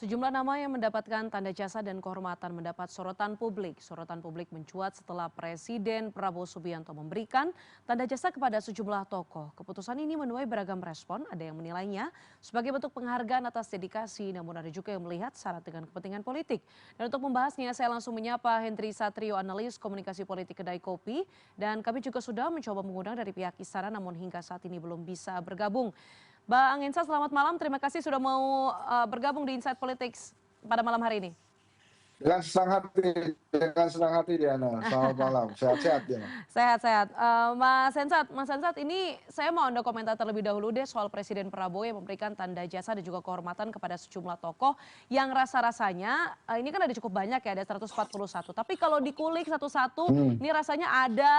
Sejumlah nama yang mendapatkan tanda jasa dan kehormatan mendapat sorotan publik. Sorotan publik mencuat setelah Presiden Prabowo Subianto memberikan tanda jasa kepada sejumlah tokoh. Keputusan ini menuai beragam respon, ada yang menilainya sebagai bentuk penghargaan atas dedikasi, namun ada juga yang melihat syarat dengan kepentingan politik. Dan untuk membahasnya, saya langsung menyapa Hendri Satrio, analis komunikasi politik Kedai Kopi. Dan kami juga sudah mencoba mengundang dari pihak istana, namun hingga saat ini belum bisa bergabung. Bang Ensa, selamat malam. Terima kasih sudah mau bergabung di Insight Politics pada malam hari ini. Dengan senang hati Diana. Selamat malam, sehat-sehat Diana. Sehat-sehat. Mas Hensat, ini saya mau Anda komentar terlebih dahulu deh soal Presiden Prabowo yang memberikan tanda jasa dan juga kehormatan kepada sejumlah tokoh yang rasa-rasanya ini kan ada cukup banyak ya, ada 141. Tapi kalau dikulik satu-satu, Hmm. ini rasanya ada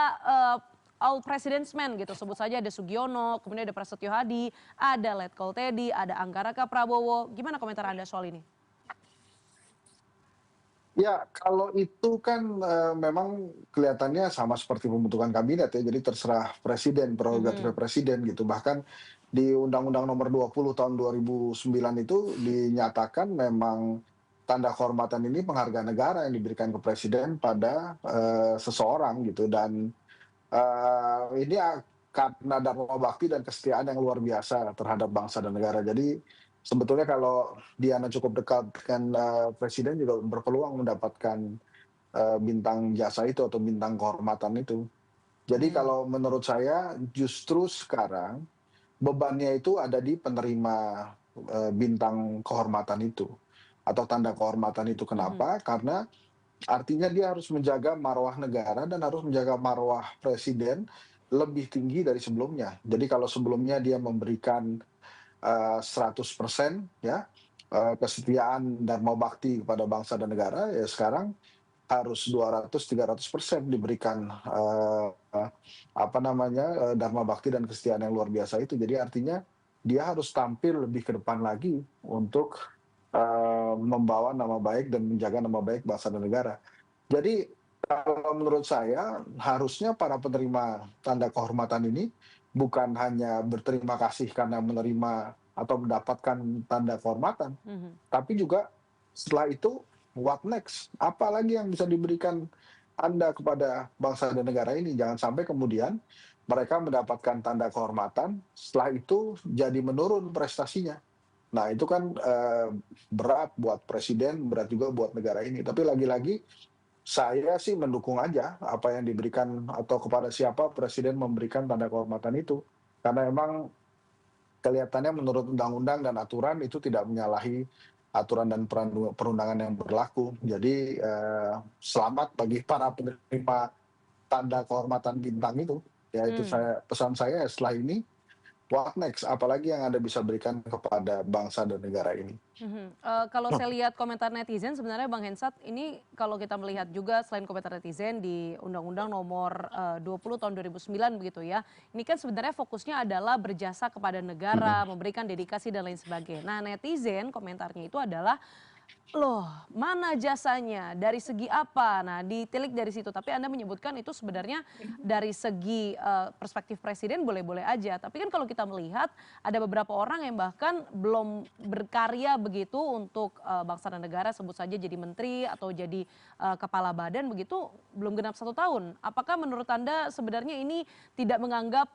all president's men gitu. Sebut saja ada Sugiono, kemudian ada Prasetyo Hadi, ada Letkol Tedi, ada Anggaraka Prabowo. Gimana komentar Anda soal ini? Ya, kalau itu kan memang kelihatannya sama seperti pembentukan kabinet ya, jadi terserah presiden, prerogatifnya Mhm. presiden gitu. Bahkan di Undang-Undang Nomor 20 tahun 2009 itu dinyatakan memang tanda kehormatan ini penghargaan negara yang diberikan ke presiden pada seseorang gitu. Dan ini karena dharma bakti dan kesetiaan yang luar biasa terhadap bangsa dan negara. Jadi sebetulnya kalau Diana cukup dekat dengan presiden juga berpeluang mendapatkan bintang jasa itu atau bintang kehormatan itu. Jadi Mhm. kalau menurut saya justru sekarang bebannya itu ada di penerima bintang kehormatan itu atau tanda kehormatan itu. Mhm. Kenapa? Karena artinya dia harus menjaga marwah negara dan harus menjaga marwah presiden lebih tinggi dari sebelumnya. Jadi kalau sebelumnya dia memberikan 100% ya, kesetiaan dan mau bakti kepada bangsa dan negara, ya sekarang harus 200-300% diberikan, apa namanya, dharma bakti dan kesetiaan yang luar biasa itu. Jadi artinya dia harus tampil lebih ke depan lagi untuk, membawa nama baik dan menjaga nama baik bangsa dan negara. Jadi kalau menurut saya harusnya para penerima tanda kehormatan ini bukan hanya berterima kasih karena menerima atau mendapatkan tanda kehormatan, Mhm. tapi juga setelah itu what next? Apa lagi yang bisa diberikan Anda kepada bangsa dan negara ini? Jangan sampai kemudian mereka mendapatkan tanda kehormatan, setelah itu jadi menurun prestasinya. Nah, itu kan berat buat presiden, berat juga buat negara ini. Tapi lagi-lagi saya sih mendukung aja apa yang diberikan atau kepada siapa presiden memberikan tanda kehormatan itu. Karena memang kelihatannya menurut undang-undang dan aturan itu tidak menyalahi aturan dan perundangan yang berlaku. Jadi, selamat bagi para penerima tanda kehormatan bintang itu. Ya itu Hmm. pesan saya setelah ini, what next? Apalagi yang Anda bisa berikan kepada bangsa dan negara ini. Mhm. Kalau saya lihat komentar netizen sebenarnya Bang Hensat, ini kalau kita melihat juga selain komentar netizen di Undang-Undang Nomor 20 Tahun 2009 begitu ya. Ini kan sebenarnya fokusnya adalah berjasa kepada negara, Mhm. memberikan dedikasi dan lain sebagainya. Nah, netizen komentarnya itu adalah, "Loh, mana jasanya? Dari segi apa?" Nah, ditilik dari situ. Tapi Anda menyebutkan itu sebenarnya dari segi, perspektif presiden boleh-boleh aja. Tapi kan kalau kita melihat ada beberapa orang yang bahkan belum berkarya begitu untuk, bangsa dan negara, sebut saja jadi menteri atau jadi, kepala badan begitu, belum genap 1 tahun. Apakah menurut Anda sebenarnya ini tidak menganggap,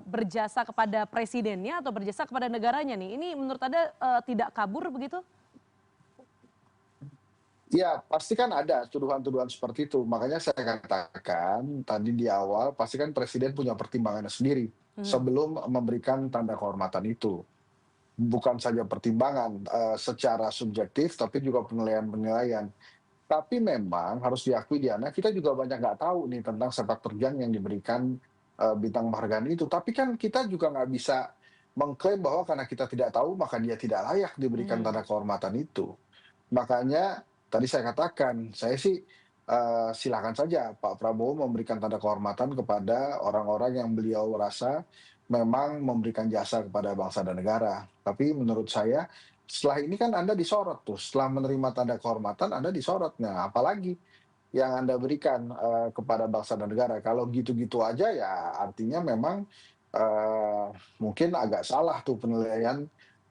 berjasa kepada presidennya atau berjasa kepada negaranya nih? Ini menurut Anda, tidak kabur begitu? Ya, pasti kan ada tuduhan-tuduhan seperti itu. Makanya saya katakan tadi di awal, pasti kan presiden punya pertimbangannya sendiri Mhm. sebelum memberikan tanda kehormatan itu. Bukan saja pertimbangan secara subjektif, tapi juga penilaian-penilaian. Tapi memang harus diakui Diana, kita juga banyak nggak tahu nih tentang sepak terjang yang diberikan bintang penghargaan itu. Tapi kan kita juga nggak bisa mengklaim bahwa karena kita tidak tahu maka dia tidak layak diberikan Mhm. tanda kehormatan itu. Makanya tadi saya katakan, saya sih, silakan saja Pak Prabowo memberikan tanda kehormatan kepada orang-orang yang beliau rasa memang memberikan jasa kepada bangsa dan negara. Tapi menurut saya, setelah ini kan Anda disorot tuh, setelah menerima tanda kehormatan Anda disorot. Nah, apalagi yang Anda berikan, kepada bangsa dan negara? Kalau gitu-gitu aja ya artinya memang, mungkin agak salah tuh penilaian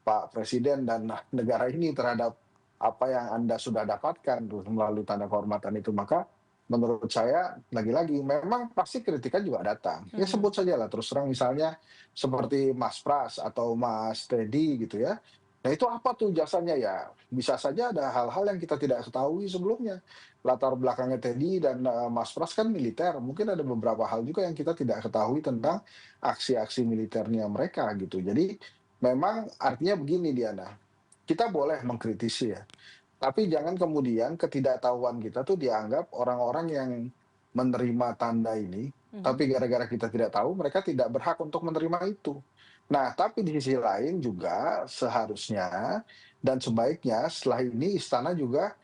Pak Presiden dan negara ini terhadap apa yang Anda sudah dapatkan tuh melalui tanda kehormatan itu. Maka menurut saya lagi-lagi memang pasti kritikan juga datang. Ya Mhm. sebut sajalah terus terang misalnya seperti Mas Pras atau Mas Teddy gitu ya. Nah itu apa tuh jasanya ya? Bisa saja ada hal-hal yang kita tidak ketahui sebelumnya. Latar belakangnya Teddy dan Mas Pras kan militer. Mungkin ada beberapa hal juga yang kita tidak ketahui tentang aksi-aksi militernya mereka gitu. Jadi memang artinya begini Diana, kita boleh mengkritisi ya, tapi jangan kemudian ketidaktahuan kita tuh dianggap orang-orang yang menerima tanda ini, Mhm. tapi gara-gara kita tidak tahu, mereka tidak berhak untuk menerima itu. Nah, tapi di sisi lain juga seharusnya dan sebaiknya setelah ini istana juga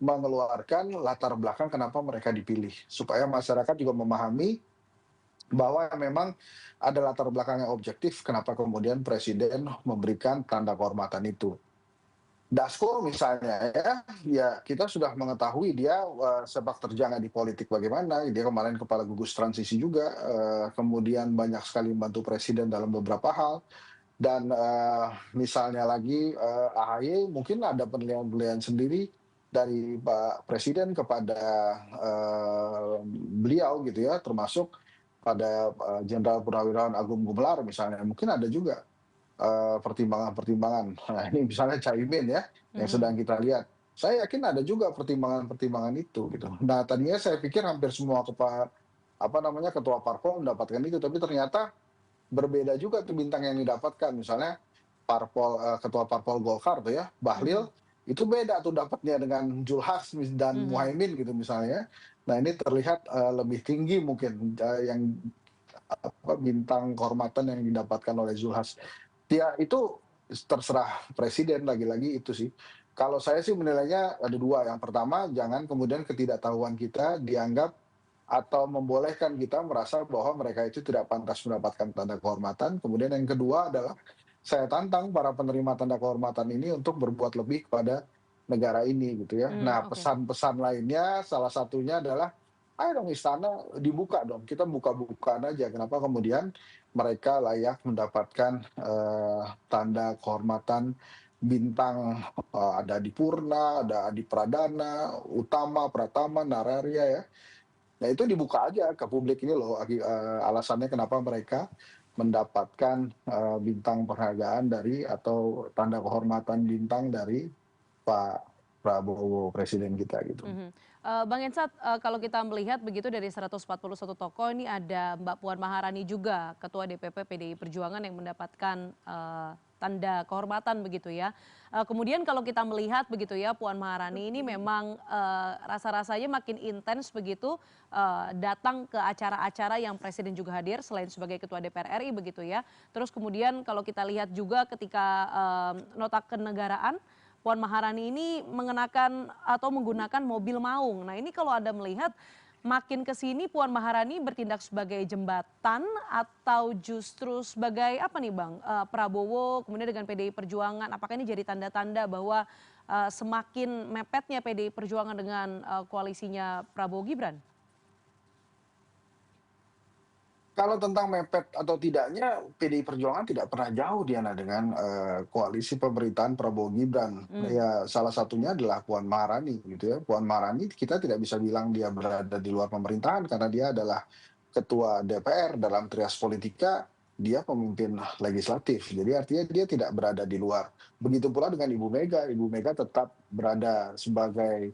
mengeluarkan latar belakang kenapa mereka dipilih, supaya masyarakat juga memahami bahwa memang ada latar belakang yang objektif kenapa kemudian presiden memberikan tanda kehormatan itu. Dasko misalnya ya kita sudah mengetahui dia, sepak terjangnya di politik bagaimana, dia kemarin kepala gugus transisi juga, kemudian banyak sekali membantu presiden dalam beberapa hal dan, misalnya lagi, AHY mungkin ada penilaian-penilaian sendiri dari Pak Presiden kepada, beliau gitu ya, termasuk pada, Jenderal Purnawirawan Agung Gumelar misalnya, mungkin ada juga pertimbangan-pertimbangan. Nah, ini misalnya Caimin ya, yang Mhm. sedang kita lihat. Saya yakin ada juga pertimbangan-pertimbangan itu gitu. Nah, tadinya saya pikir hampir semua apa namanya, ketua parpol mendapatkan itu, tapi ternyata berbeda juga tuh bintang yang didapatkan. Misalnya ketua parpol Golkar tuh ya, Bahlil, Mhm. itu beda tuh dapatnya dengan Zulhas dan Mhm. Muhaimin gitu misalnya. Nah, ini terlihat, lebih tinggi mungkin, yang bintang kehormatan yang didapatkan oleh Zulhas. Ya itu terserah presiden lagi-lagi itu sih. Kalau saya sih menilainya ada 2, yang pertama jangan kemudian ketidaktahuan kita dianggap atau membolehkan kita merasa bahwa mereka itu tidak pantas mendapatkan tanda kehormatan. Kemudian yang kedua adalah saya tantang para penerima tanda kehormatan ini untuk berbuat lebih kepada negara ini gitu ya. Nah, Oke. pesan-pesan lainnya salah satunya adalah, ayo dong istana dibuka dong, kita buka-bukaan aja kenapa kemudian mereka layak mendapatkan, tanda kehormatan bintang, ada Adipurna, ada Adipradana, Utama, Pratama, Nararya ya. Nah itu dibuka aja ke publik ini loh alasannya kenapa mereka mendapatkan, bintang penghargaan dari atau tanda kehormatan bintang dari Pak Prabowo presiden kita gitu. Mhm. Bang Hensat, kalau kita melihat begitu dari 141 tokoh ini ada Mbak Puan Maharani juga, Ketua DPP PDI Perjuangan yang mendapatkan, tanda kehormatan begitu ya. Kemudian kalau kita melihat begitu ya, Puan Maharani ini memang, rasa-rasanya makin intens begitu, datang ke acara-acara yang presiden juga hadir selain sebagai Ketua DPR RI begitu ya. Terus kemudian kalau kita lihat juga ketika, nota kenegaraan, Puan Maharani ini mengenakan atau menggunakan mobil maung. Nah ini kalau Anda melihat makin ke sini Puan Maharani bertindak sebagai jembatan atau justru sebagai apa nih Bang, Prabowo kemudian dengan PDI Perjuangan, apakah ini jadi tanda-tanda bahwa, semakin mepetnya PDI Perjuangan dengan, koalisinya Prabowo Gibran? Kalau tentang mepet atau tidaknya, PDI Perjuangan tidak pernah jauh Diana dengan, koalisi pemerintahan Prabowo Gibran. Mmm. Ya salah satunya adalah Puan Maharani gitu ya. Puan Maharani kita tidak bisa bilang dia berada di luar pemerintahan karena dia adalah ketua DPR dalam trias politika, dia pemimpin legislatif. Jadi artinya dia tidak berada di luar. Begitu pula dengan Ibu Mega. Ibu Mega tetap berada sebagai,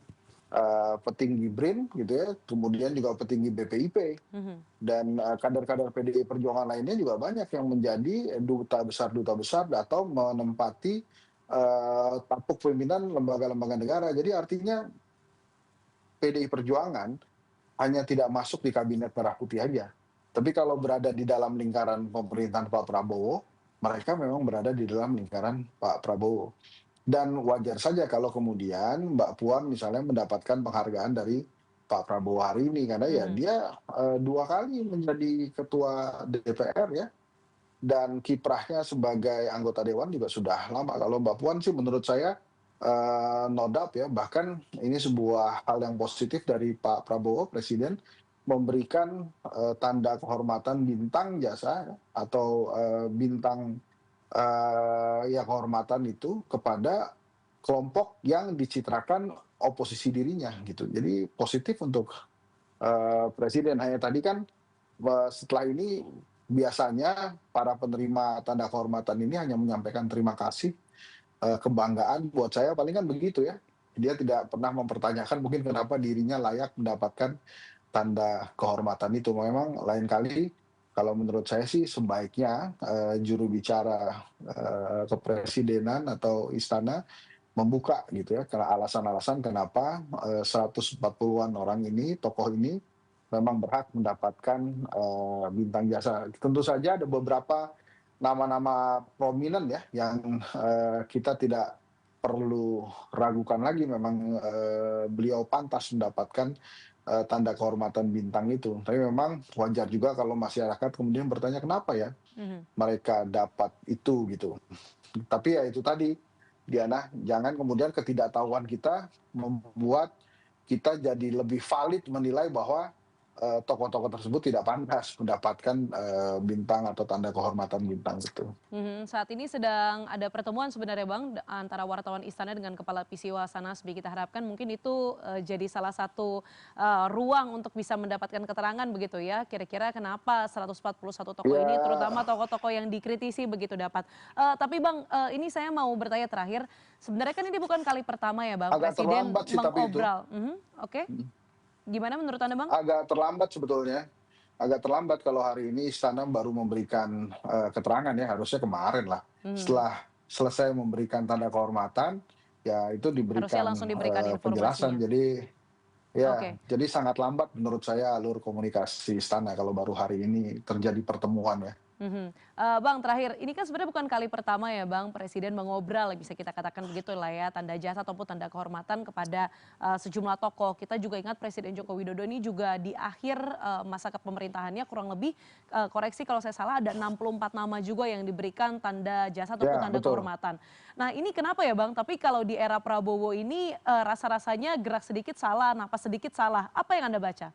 petinggi BRIN gitu ya, kemudian juga petinggi BPIP. Mhm. Dan, kader-kader PDI Perjuangan lainnya juga banyak yang menjadi duta besar atau menempati, tampuk pimpinan lembaga-lembaga negara. Jadi artinya PDI Perjuangan hanya tidak masuk di kabinet merah putih aja. Tapi kalau berada di dalam lingkaran pemerintahan Pak Prabowo, mereka memang berada di dalam lingkaran Pak Prabowo. Dan wajar saja kalau kemudian Mbak Puan misalnya mendapatkan penghargaan dari Pak Prabowo hari ini karena ya Mhm. dia, 2 kali menjadi ketua DPR ya, dan kiprahnya sebagai anggota dewan juga sudah lama. Kalau Mbak Puan sih menurut saya, no doubt ya, bahkan ini sebuah hal yang positif dari Pak Prabowo presiden memberikan, tanda kehormatan bintang jasa atau, bintang, ya kehormatan itu kepada kelompok yang dicitrakan oposisi dirinya gitu. Jadi positif untuk presiden. Hanya tadi kan setelah ini biasanya para penerima tanda kehormatan ini hanya menyampaikan terima kasih, kebanggaan buat saya paling kan begitu ya. Dia tidak pernah mempertanyakan mungkin kenapa dirinya layak mendapatkan tanda kehormatan itu. Memang lain kali kalau menurut saya sih sebaiknya, juru bicara, kepresidenan atau istana membuka gitu ya, karena alasan-alasan kenapa 140-an orang ini, tokoh ini memang berhak mendapatkan bintang jasa. Tentu saja ada beberapa nama-nama prominent ya yang kita tidak perlu ragukan lagi memang beliau pantas mendapatkan tanda kehormatan bintang itu. Tapi memang wajar juga kalau masyarakat kemudian bertanya kenapa ya Mhm. mereka dapat itu gitu. Tapi ya itu tadi, Diana, jangan kemudian ketidaktahuan kita membuat kita jadi lebih valid menilai bahwa tokoh-tokoh tersebut tidak pantas mendapatkan bintang atau tanda kehormatan bintang itu. Saat ini sedang ada pertemuan sebenarnya Bang, antara wartawan istana dengan Kepala Pisiwa Sanasbi. Kita harapkan mungkin itu jadi salah satu ruang untuk bisa mendapatkan keterangan begitu ya. Kira-kira kenapa 141 tokoh ini, terutama Ya, tokoh-tokoh yang dikritisi begitu dapat. Tapi Bang, ini saya mau bertanya terakhir. Sebenarnya kan ini bukan kali pertama ya Bang, agak Presiden terlambat sih tapi itu. mengobral. Oke. Mhm. Gimana menurut Anda Bang? Agak terlambat sebetulnya. Agak terlambat kalau hari ini istana baru memberikan keterangan ya, harusnya kemarin lah. Mhm. Setelah selesai memberikan tanda kehormatan, ya itu Harusnya diberikan langsung diberikan penjelasan. informasinya. Jadi ya, Oke. jadi sangat lambat menurut saya alur komunikasi istana kalau baru hari ini terjadi pertemuan ya. Bang terakhir, ini kan sebenarnya bukan kali pertama ya Bang, Presiden mengobral bisa kita katakan begitu lah ya, tanda jasa ataupun tanda kehormatan kepada sejumlah tokoh. Kita juga ingat Presiden Joko Widodo ini juga di akhir masa kepemerintahannya kurang lebih, koreksi kalau saya salah, ada 64 nama juga yang diberikan tanda jasa ataupun Ya, tanda betul. kehormatan. Nah ini kenapa ya Bang, tapi kalau di era Prabowo ini rasa-rasanya gerak sedikit salah, napas sedikit salah. Apa yang Anda baca?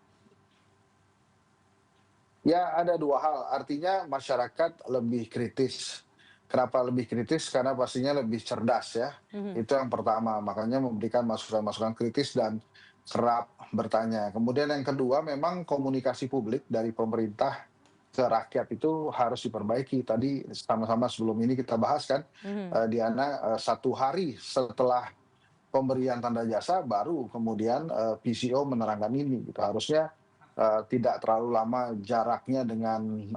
Ya, ada 2 hal, artinya masyarakat lebih kritis. Kenapa lebih kritis? Karena pastinya lebih cerdas ya, Mhm. itu yang pertama, makanya memberikan masukan-masukan kritis dan kerap bertanya. Kemudian yang kedua memang komunikasi publik dari pemerintah ke rakyat itu harus diperbaiki. Tadi sama-sama sebelum ini kita bahas kan, Mhm. Diana, 1 hari setelah pemberian tanda jasa baru kemudian, PCO menerangkan ini gitu. Harusnya, tidak terlalu lama jaraknya dengan,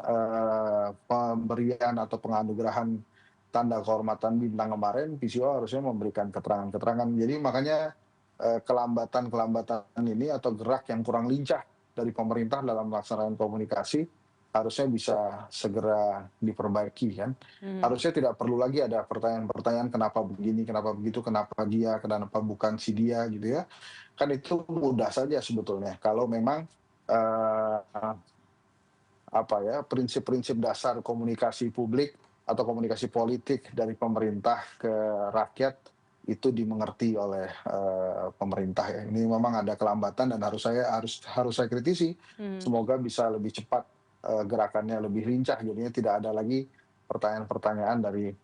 pemberian atau penganugerahan tanda kehormatan bintang kemarin, PCO harusnya memberikan keterangan-keterangan. Jadi makanya, kelambatan-kelambatan ini atau gerak yang kurang lincah dari pemerintah dalam melaksanakan komunikasi, harusnya bisa segera diperbaiki kan. Mhm. Harusnya tidak perlu lagi ada pertanyaan-pertanyaan kenapa begini, kenapa begitu, kenapa dia, kenapa bukan si dia gitu ya. Kan itu mudah saja sebetulnya kalau memang, eee, apa ya, prinsip-prinsip dasar komunikasi publik atau komunikasi politik dari pemerintah ke rakyat itu dimengerti oleh, pemerintah ya. Ini memang ada kelambatan dan harus saya kritisi. Mhm. Semoga bisa lebih cepat, gerakannya lebih lincah jadinya tidak ada lagi pertanyaan-pertanyaan dari,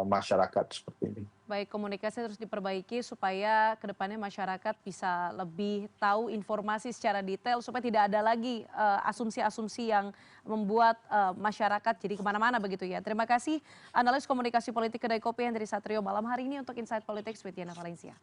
masyarakat seperti ini. Baik, komunikasi terus diperbaiki supaya kedepannya masyarakat bisa lebih tahu informasi secara detail supaya tidak ada lagi asumsi-asumsi yang membuat masyarakat jadi kemana-mana begitu ya. Terima kasih analis komunikasi politik kedai kopi Henry Satrio malam hari ini untuk Insight Politics with Diana Valencia.